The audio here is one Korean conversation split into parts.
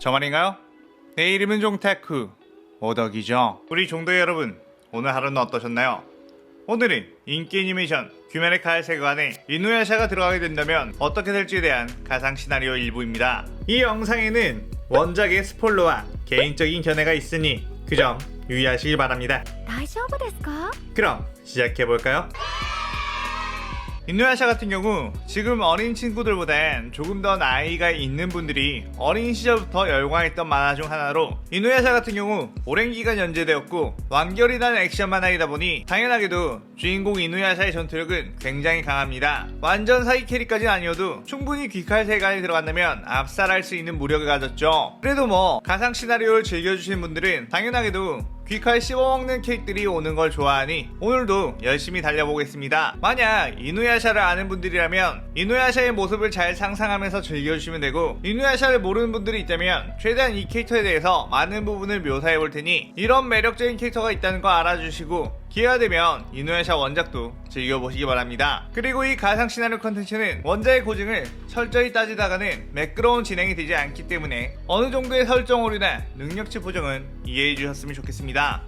저 말인가요? 내 이름은 종테크 오덕이죠. 우리 종도 여러분, 오늘 하루는 어떠셨나요? 오늘은 인기 애니메이션 귀멸의 칼 세계관에 이누야샤가 들어가게 된다면 어떻게 될지에 대한 가상 시나리오 일부입니다. 이 영상에는 원작의 스포일러와 개인적인 견해가 있으니 그 점 유의하시기 바랍니다. 大丈夫ですか? 그럼 시작해볼까요? 이누야샤 같은 경우 지금 어린 친구들보단 조금 더 나이가 있는 분들이 어린 시절부터 열광했던 만화 중 하나로, 이누야샤 같은 경우 오랜 기간 연재되었고 완결이 난 액션 만화이다 보니 당연하게도 주인공 이누야샤의 전투력은 굉장히 강합니다. 완전 사기 캐릭까지는 아니어도 충분히 귀칼 세계관에 들어간다면 압살할 수 있는 무력을 가졌죠. 그래도 뭐 가상 시나리오를 즐겨주시는 분들은 당연하게도 귀칼 씹어먹는 캐릭들이 오는 걸 좋아하니 오늘도 열심히 달려보겠습니다. 만약 이누야샤를 아는 분들이라면 이누야샤의 모습을 잘 상상하면서 즐겨주시면 되고, 이누야샤를 모르는 분들이 있다면 최대한 이 캐릭터에 대해서 많은 부분을 묘사해볼 테니 이런 매력적인 캐릭터가 있다는 거 알아주시고 기회가 되면 이누야샤 원작도 즐겨보시기 바랍니다. 그리고 이 가상 시나리오 컨텐츠는 원작의 고증을 철저히 따지다가는 매끄러운 진행이 되지 않기 때문에 어느 정도의 설정 오류나 능력치 보정은 이해해 주셨으면 좋겠습니다.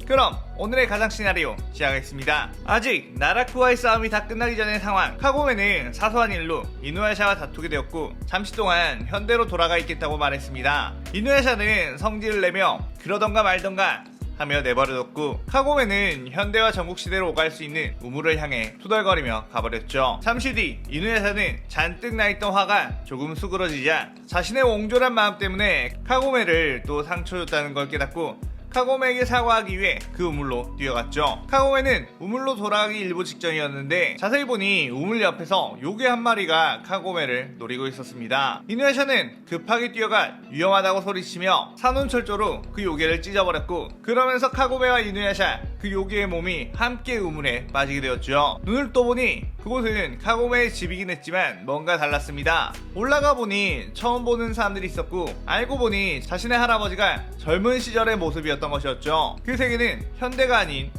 그럼 오늘의 가상 시나리오 시작하겠습니다. 아직 나라쿠와의 싸움이 다 끝나기 전의 상황. 카고메는 사소한 일로 이누야샤와 다투게 되었고 잠시 동안 현대로 돌아가 있겠다고 말했습니다. 이누야샤는 성질을 내며 그러던가 말던가 하며 내버려뒀고, 카고메는 현대와 전국시대로 오갈 수 있는 우물을 향해 투덜거리며 가버렸죠. 잠시 뒤 이누야샤는 잔뜩 나있던 화가 조금 수그러지자 자신의 옹졸한 마음 때문에 카고메를 또 상처줬다는 걸 깨닫고 카고메에게 사과하기 위해 그 우물로 뛰어갔죠. 카고메는 우물로 돌아가기 일보 직전이었는데 자세히 보니 우물 옆에서 요괴 한 마리가 카고메를 노리고 있었습니다. 이누야샤는 급하게 뛰어가 위험하다고 소리치며 산혼철조로 그 요괴를 찢어버렸고, 그러면서 카고메와 이누야샤 그 요괴의 몸이 함께 우물에 빠지게 되었죠. 눈을 떠보니 그곳은 카고메의 집이긴 했지만 뭔가 달랐습니다. 올라가 보니 처음 보는 사람들이 있었고, 알고 보니 자신의 할아버지가 젊은 시절의 모습이었던 것이었죠. 그 세계는 현대가 아닌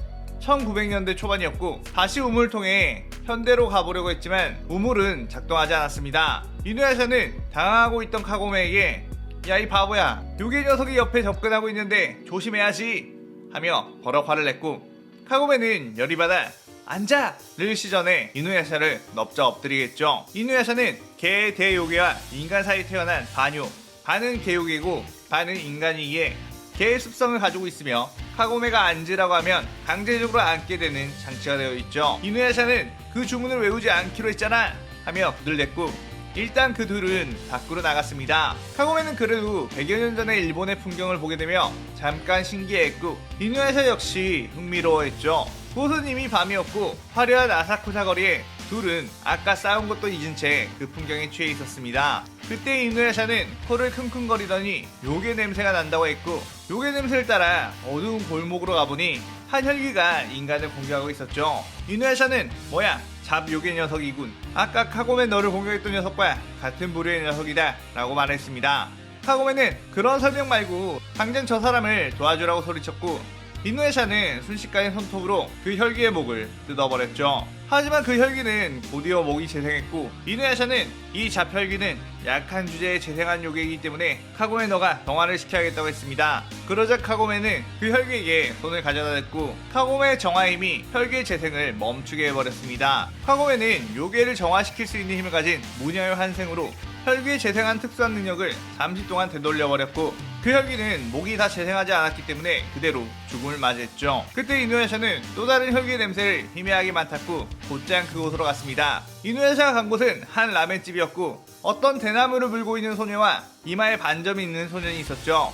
1900년대 초반이었고 다시 우물을 통해 현대로 가보려고 했지만 우물은 작동하지 않았습니다. 이누야샤는 당황하고 있던 카고메에게 야 이 바보야, 요괴 녀석이 옆에 접근하고 있는데 조심해야지 하며 버럭 화를 냈고, 카고메는 열이 받아 앉아를 시전해 이누야샤를 넙자 엎드리겠죠. 이누야샤는 개 대요괴와 인간 사이에 태어난 반요, 반은 개요괴고 반은 인간이기에 개의 습성을 가지고 있으며 카고메가 앉으라고 하면 강제적으로 앉게 되는 장치가 되어 있죠. 이누야샤는 그 주문을 외우지 않기로 했잖아 하며 부들댔고 일단 그 둘은 밖으로 나갔습니다. 카고메는 그래도 100여 년 전의 일본의 풍경을 보게 되며 잠깐 신기해했고 이누야샤 역시 흥미로워했죠. 그곳은 이미 밤이었고 화려한 아사쿠사 거리에 둘은 아까 싸운 것도 잊은 채 그 풍경에 취해 있었습니다. 그때 이누야샤는 코를 킁킁거리더니 요괴 냄새가 난다고 했고, 요괴 냄새를 따라 어두운 골목으로 가보니 한 혈귀가 인간을 공격하고 있었죠. 이누야샤는 뭐야, 잡요괴 녀석이군, 아까 카고메 너를 공격했던 녀석과 같은 부류의 녀석이다 라고 말했습니다. 카고메는 그런 설명 말고 당장 저 사람을 도와주라고 소리쳤고, 이누야샤는 순식간에 손톱으로 그 혈귀의 목을 뜯어버렸죠. 하지만 그 혈귀는 곧이어 목이 재생했고, 이누야샤는 이 잡혈귀는 약한 주제에 재생한 요괴이기 때문에 카고메 너가 정화를 시켜야겠다고 했습니다. 그러자 카고메는 그 혈귀에게 손을 가져다 댔고 카고메의 정화 힘이 혈귀의 재생을 멈추게 해버렸습니다. 카고메는 요괴를 정화시킬 수 있는 힘을 가진 무녀의 환생으로 혈귀의 재생한 특수한 능력을 잠시 동안 되돌려버렸고, 그 혈귀는 목이 다 재생하지 않았기 때문에 그대로 죽음을 맞이했죠. 그때 이누야샤는 또 다른 혈귀의 냄새를 희미하게 맡았고 곧장 그곳으로 갔습니다. 이누야샤가 간 곳은 한 라멘집이었고 어떤 대나무를 물고 있는 소녀와 이마에 반점이 있는 소년이 있었죠.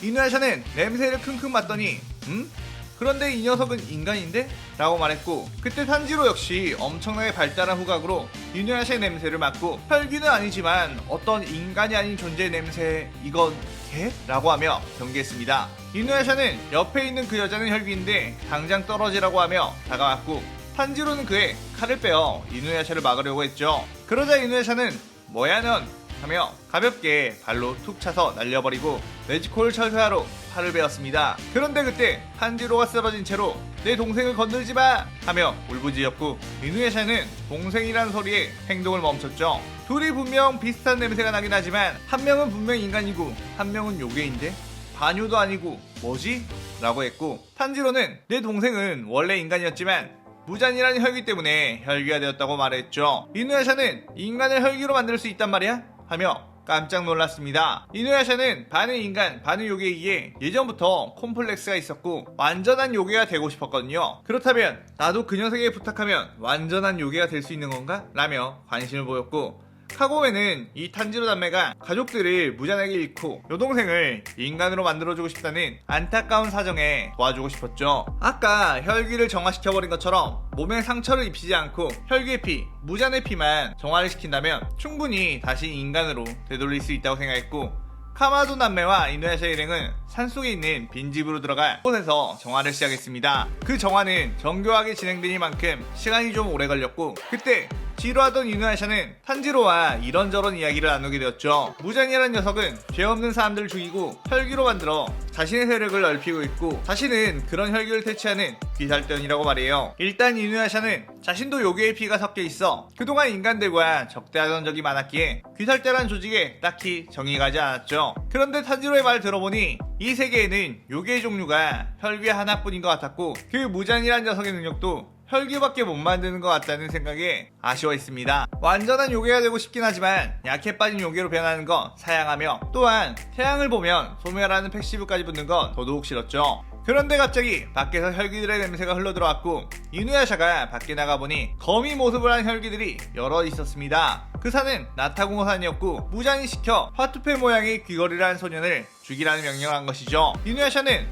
이누야샤는 냄새를 킁킁 맡더니 그런데 이 녀석은 인간인데? 라고 말했고, 그때 탄지로 역시 엄청나게 발달한 후각으로 이누야샤의 냄새를 맡고 혈귀는 아니지만 어떤 인간이 아닌 존재의 냄새, 이건 개? 라고 하며 경계했습니다. 이누야샤는 옆에 있는 그 여자는 혈귀인데 당장 떨어지라고 하며 다가왔고, 탄지로는 그의 칼을 빼어 이누야샤를 막으려고 했죠. 그러자 이누야샤는 뭐야 넌 하며 가볍게 발로 툭 차서 날려버리고 네즈코를 철회하러 팔을 베었습니다. 그런데 그때 탄지로가 쓰러진 채로 내 동생을 건들지 마! 하며 울부짖었고 이누야샤는 동생이라는 소리에 행동을 멈췄죠. 둘이 분명 비슷한 냄새가 나긴 하지만 한 명은 분명 인간이고 한 명은 요괴인데 반요도 아니고 뭐지? 라고 했고 탄지로는 내 동생은 원래 인간이었지만 무잔이라는 혈기 때문에 혈기가 되었다고 말했죠. 이누야샤는 인간을 혈기로 만들 수 있단 말이야? 하며 깜짝 놀랐습니다. 이누야샤는 반은 인간, 반은 요괴이기에 예전부터 콤플렉스가 있었고 완전한 요괴가 되고 싶었거든요. 그렇다면 나도 그 녀석에게 부탁하면 완전한 요괴가 될 수 있는 건가? 라며 관심을 보였고 카고메는 이 탄지로 남매가 가족들을 무잔에게 잃고 여동생을 인간으로 만들어주고 싶다는 안타까운 사정에 도와주고 싶었죠. 아까 혈기를 정화시켜버린 것처럼 몸에 상처를 입히지 않고 혈기의 피, 무잔의 피만 정화를 시킨다면 충분히 다시 인간으로 되돌릴 수 있다고 생각했고 카마도 남매와 이누야샤 일행은 산속에 있는 빈집으로 들어가 곳에서 정화를 시작했습니다. 그 정화는 정교하게 진행되니만큼 시간이 좀 오래 걸렸고 그때 지루하던 이누야샤는 탄지로와 이런저런 이야기를 나누게 되었죠. 무잔이라는 녀석은 죄 없는 사람들을 죽이고 혈기로 만들어 자신의 세력을 넓히고 있고 자신은 그런 혈기를 퇴치하는 귀살대원이라고 말해요. 일단 이누야샤는 자신도 요괴의 피가 섞여 있어 그동안 인간들과 적대하던 적이 많았기에 귀살대란 조직에 딱히 정이 가지 않았죠. 그런데 탄지로의 말을 들어보니 이 세계에는 요괴의 종류가 혈귀 하나뿐인 것 같았고 그 무잔이라는 녀석의 능력도 혈기밖에 못 만드는 것 같다는 생각에 아쉬워했습니다. 완전한 요괴가 되고 싶긴 하지만 약해 빠진 요괴로 변하는 건 사양하며 또한 태양을 보면 소멸하는 패시브까지 붙는 건 더더욱 싫었죠. 그런데 갑자기 밖에서 혈기들의 냄새가 흘러들어왔고 이누야샤가 밖에 나가보니 거미 모습을 한 혈기들이 여러 있었습니다. 그 산은 나타공어산이었고 무잔이 시켜 화투패 모양의 귀걸이를 한 소년을 죽이라는 명령을 한 것이죠. 이누야샤는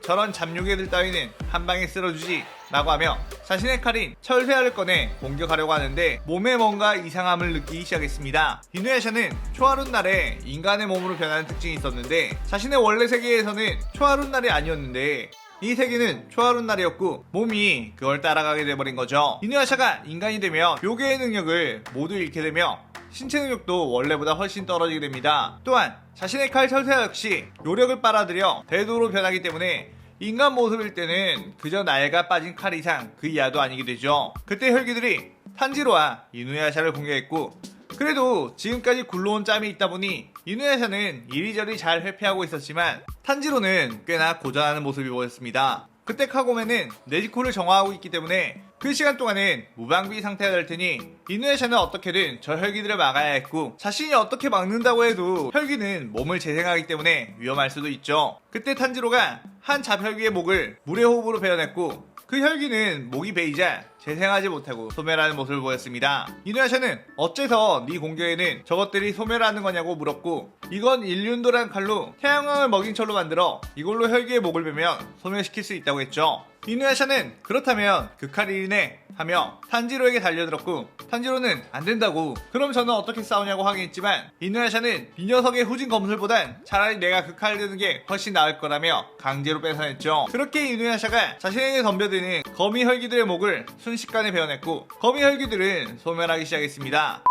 저런 잡요괴들 따위는 한방에 쓸어주지 라고 하며 자신의 칼인 철회알을 꺼내 공격하려고 하는데 몸에 뭔가 이상함을 느끼기 시작했습니다. 이누야샤는 초하룻 날에 인간의 몸으로 변하는 특징이 있었는데 자신의 원래 세계에서는 초하룻 날이 아니었는데 이 세계는 초하룻 날이었고 몸이 그걸 따라가게 돼버린 거죠. 이누야샤가 인간이 되면 요괴의 능력을 모두 잃게 되며 신체 능력도 원래보다 훨씬 떨어지게 됩니다. 또한 자신의 칼 철퇴 역시 요력을 빨아들여 대도로 변하기 때문에 인간 모습일 때는 그저 날가 빠진 칼 이상 그 이하도 아니게 되죠. 그때 혈기들이 탄지로와 이누야샤를 공격했고 그래도 지금까지 굴러온 짬이 있다 보니 이누야샤는 이리저리 잘 회피하고 있었지만 탄지로는 꽤나 고전하는 모습이 보였습니다. 그때 카고메는 네지코를 정화하고 있기 때문에 그 시간 동안은 무방비 상태가 될 테니 이누야샤는 어떻게든 저 혈기들을 막아야 했고 자신이 어떻게 막는다고 해도 혈기는 몸을 재생하기 때문에 위험할 수도 있죠. 그때 탄지로가 한 잡혈기의 목을 물의 호흡으로 베어냈고 그 혈기는 목이 베이자 재생하지 못하고 소멸하는 모습을 보였습니다. 이누야샤는 어째서 네 공격에는 저것들이 소멸하는 거냐고 물었고 이건 일륜도란 칼로 태양광을 먹인 철로 만들어 이걸로 혈기의 목을 베면 소멸시킬 수 있다고 했죠. 이누야샤는 그렇다면 그 칼이 일이네 하며 탄지로에게 달려들었고 탄지로는 안된다고 그럼 저는 어떻게 싸우냐고 하긴 했지만 이누야샤는 이 녀석의 후진 검술보단 차라리 내가 그 칼을 드는 게 훨씬 나을 거라며 강제로 뺏어냈죠. 그렇게 이누야샤가 자신에게 덤벼드는 거미 혈기들의 목을 순식간에 베어냈고 거미 혈기들은 소멸하기 시작했습니다.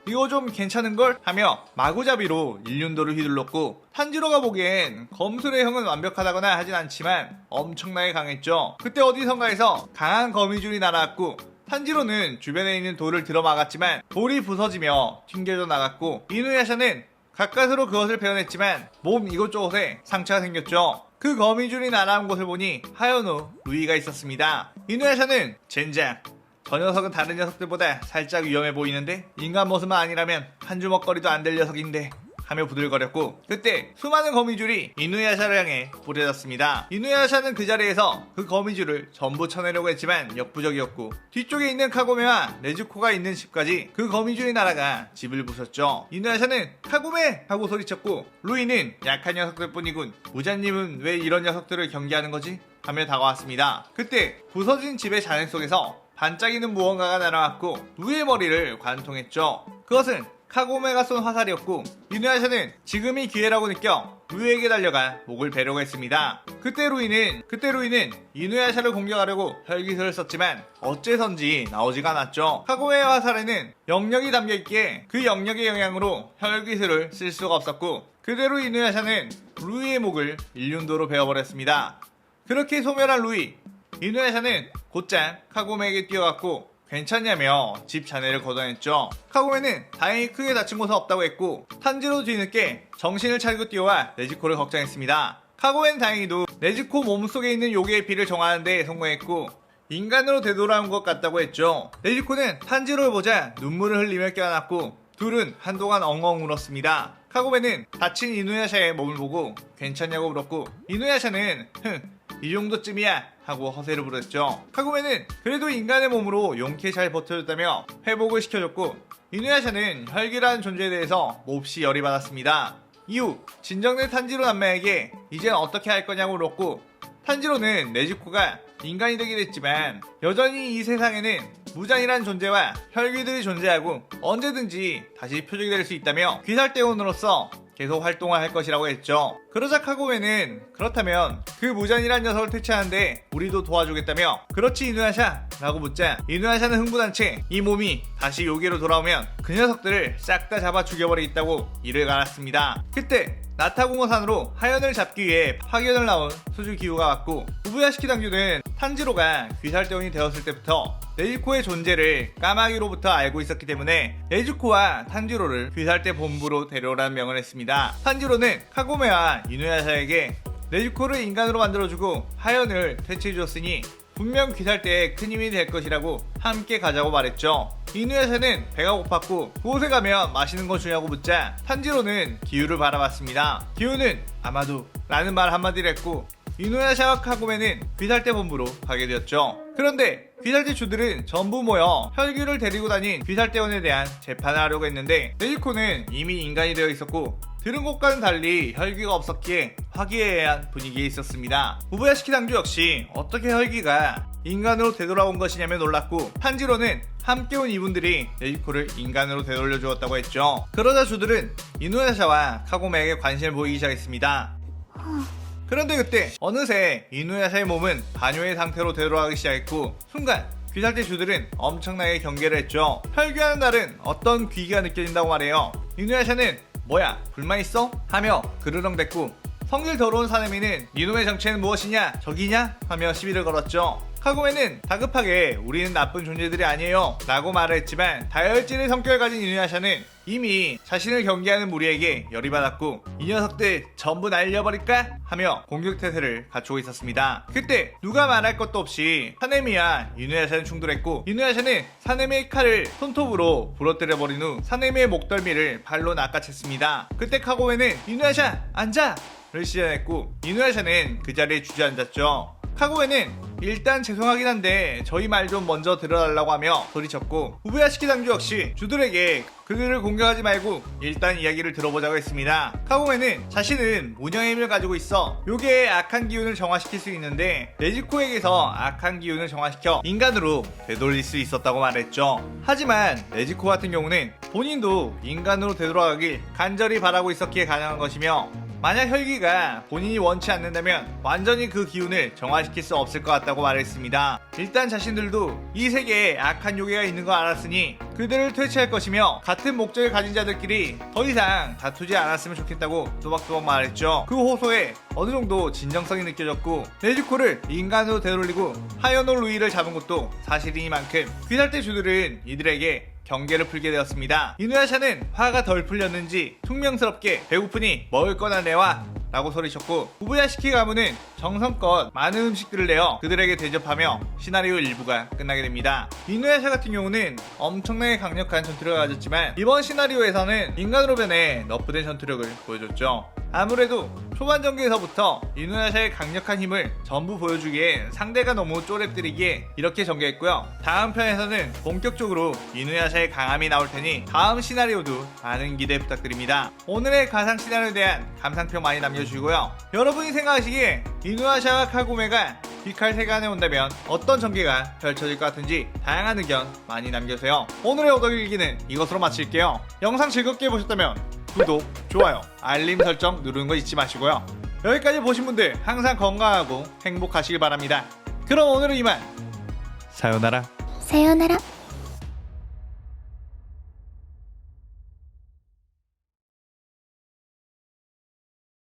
이거 좀 괜찮은걸? 하며 마구잡이로 일륜도를 휘둘렀고 탄지로가 보기엔 검술의 형은 완벽하다거나 하진 않지만 엄청나게 강했죠. 그때 어디선가에서 강한 거미줄이 날아왔고 탄지로는 주변에 있는 돌을 들어막았지만 돌이 부서지며 튕겨져 나갔고 이누야샤는 가까스로 그것을 베어냈지만 몸 이곳저곳에 상처가 생겼죠. 그 거미줄이 날아온 곳을 보니 하연우 루이가 있었습니다. 이누야샤는 젠장 저 녀석은 다른 녀석들보다 살짝 위험해 보이는데 인간 모습만 아니라면 한 주먹거리도 안 될 녀석인데 하며 부들거렸고 그때 수많은 거미줄이 이누야샤를 향해 뿌려졌습니다. 이누야샤는 그 자리에서 그 거미줄을 전부 쳐내려고 했지만 역부족이었고 뒤쪽에 있는 카고메와 네즈코가 있는 집까지 그 거미줄이 날아가 집을 부쉈죠. 이누야샤는 카고메! 하고 소리쳤고 루이는 약한 녀석들 뿐이군 무자님은 왜 이런 녀석들을 경계하는 거지? 하며 다가왔습니다. 그때 부서진 집의 잔해 속에서 반짝이는 무언가가 날아왔고 루이의 머리를 관통했죠. 그것은 카고메가 쏜 화살이었고 이누야샤는 지금이 기회라고 느껴 루이에게 달려가 목을 베려고 했습니다. 그때 루이는 이누야샤를 공격하려고 혈기술을 썼지만 어째선지 나오지가 않았죠. 카고메의 화살에는 영역이 담겨있기에 그 영역의 영향으로 혈기술을 쓸 수가 없었고 그대로 이누야샤는 루이의 목을 일륜도로 베어버렸습니다. 그렇게 소멸한 루이, 이누야샤는 곧장 카고메에게 뛰어갔고 괜찮냐며 집 자네를 걷어냈죠. 카고메는 다행히 크게 다친 곳은 없다고 했고 탄지로 뒤늦게 정신을 차리고 뛰어와 네즈코를 걱정했습니다. 카고메는 다행히도 네즈코 몸속에 있는 요괴의 피를 정하는 데 성공했고 인간으로 되돌아온 것 같다고 했죠. 네즈코는 탄지로를 보자 눈물을 흘리며 껴안았고 둘은 한동안 엉엉 울었습니다. 카고메는 다친 이누야샤의 몸을 보고 괜찮냐고 물었고 이누야샤는 이 정도쯤이야 하고 허세를 부렸죠. 카고메는 그래도 인간의 몸으로 용케 잘 버텨줬다며 회복을 시켜줬고 이누야샤는 혈기라는 존재에 대해서 몹시 열이 받았습니다. 이후 진정된 탄지로 남매에게 이젠 어떻게 할 거냐고 물었고 탄지로는 네즈코가 인간이 되긴 했지만 여전히 이 세상에는 무장이란 존재와 혈기들이 존재하고 언제든지 다시 표적이 될 수 있다며 귀살대원으로서 계속 활동을 할 것이라고 했죠. 그러자 카고메는 그렇다면 그 무장이란 녀석을 퇴치하는데 우리도 도와주겠다며 그렇지 이누야샤? 라고 묻자 이누야샤는 흥분한 채 이 몸이 다시 요괴로 돌아오면 그 녀석들을 싹 다 잡아 죽여버리겠다고 이를 갈았습니다. 그때 나타공허산으로 하연을 잡기 위해 파견을 나온 수주 기후가 왔고 우부야시키 당주는 탄지로가 귀살대원이 되었을 때부터 네즈코의 존재를 까마귀로부터 알고 있었기 때문에 네즈코와 탄지로를 귀살대 본부로 데려오라는 명을 했습니다. 탄지로는 카고메와 이누야샤에게 네즈코를 인간으로 만들어주고 하연을 퇴치해주었으니 분명 귀살대에 큰 힘이 될 것이라고 함께 가자고 말했죠. 이누야샤는 배가 고팠고 그곳에 가면 맛있는 거 주냐고 묻자 탄지로는 기후를 바라봤습니다. 기후는 아마도 라는 말 한마디를 했고 이누야샤와 카고메는 귀살대 본부로 가게 되었죠. 그런데 귀살대 주들은 전부 모여 혈기를 데리고 다닌 귀살대원에 대한 재판을 하려고 했는데 네즈코는 이미 인간이 되어 있었고 들은 곳과는 달리 혈기가 없었기에 화기애애한 분위기에 있었습니다. 우부야시키 당주 역시 어떻게 혈기가 인간으로 되돌아온 것이냐며 놀랐고 탄지로는 함께 온 이분들이 네즈코를 인간으로 되돌려 주었다고 했죠. 그러자 주들은 이누야샤와 카고메에게 관심을 보이기 시작했습니다. 그런데 그때 어느새 이누야샤의 몸은 반요의 상태로 되돌아가기 시작했고 순간 귀살대 주들은 엄청나게 경계를 했죠. 혈기하는 날은 어떤 귀기가 느껴진다고 말해요. 이누야샤는 뭐야 불만 있어? 하며 그르렁댔고 성질 더러운 사내미는 이놈의 정체는 무엇이냐 적이냐? 하며 시비를 걸었죠. 카고메는 다급하게 우리는 나쁜 존재들이 아니에요 라고 말을 했지만 다혈질의 성격을 가진 이누야샤는 이미 자신을 경계하는 무리에게 열이 받았고 이 녀석들 전부 날려버릴까? 하며 공격태세를 갖추고 있었습니다. 그때 누가 말할 것도 없이 사네미와 이누야샤는 충돌했고 이누야샤는 사네미의 칼을 손톱으로 부러뜨려버린 후 사네미의 목덜미를 발로 낚아챘습니다. 그때 카고메는 이누야샤 앉아! 를 시전했고 이누야샤는 그 자리에 주저앉았죠. 카고메는 일단 죄송하긴 한데 저희 말 좀 먼저 들어달라고 하며 소리쳤고 우부야시키 당주 역시 주들에게 그들을 공격하지 말고 일단 이야기를 들어보자고 했습니다. 카고메는 자신은 무녀의 힘을 가지고 있어 요괴의 악한 기운을 정화시킬 수 있는데 네즈코에게서 악한 기운을 정화시켜 인간으로 되돌릴 수 있었다고 말했죠. 하지만 네즈코 같은 경우는 본인도 인간으로 되돌아가길 간절히 바라고 있었기에 가능한 것이며 만약 혈기가 본인이 원치 않는다면 완전히 그 기운을 정화시킬 수 없을 것 같다고 말했습니다. 일단 자신들도 이 세계에 악한 요괴가 있는 거 알았으니 그들을 퇴치할 것이며 같은 목적을 가진 자들끼리 더 이상 다투지 않았으면 좋겠다고 또박또박 말했죠. 그 호소에 어느 정도 진정성이 느껴졌고 네즈코를 인간으로 되돌리고 하연오 루이를 잡은 것도 사실이니만큼 귀살대 주들은 이들에게 경계를 풀게 되었습니다. 이누야샤는 화가 덜 풀렸는지 퉁명스럽게 배고프니 먹을 거나 내와 라고 소리쳤고 우부야시키 가문은 정성껏 많은 음식들을 내어 그들에게 대접하며 시나리오 일부가 끝나게 됩니다. 이누야샤 같은 경우는 엄청나게 강력한 전투력을 가졌지만 이번 시나리오에서는 인간으로 변해 너프된 전투력을 보여줬죠. 아무래도 초반 전개에서부터 이누야샤의 강력한 힘을 전부 보여주기에 상대가 너무 쪼렙들이기에 이렇게 전개했고요. 다음 편에서는 본격적으로 이누야샤의 강함이 나올 테니 다음 시나리오도 많은 기대 부탁드립니다. 오늘의 가상 시나리오에 대한 감상평 많이 남겨주시고요. 여러분이 생각하시기에 이누야샤와 카고메가 귀칼 세간에 온다면 어떤 전개가 펼쳐질 것 같은지 다양한 의견 많이 남겨주세요. 오늘의 오덕일기는 이것으로 마칠게요. 영상 즐겁게 보셨다면 구독, 좋아요, 알림 설정 누르는 거 잊지 마시고요. 여기까지 보신 분들 항상 건강하고 행복하시길 바랍니다. 그럼 오늘은 이만. 사요나라. 사요나라.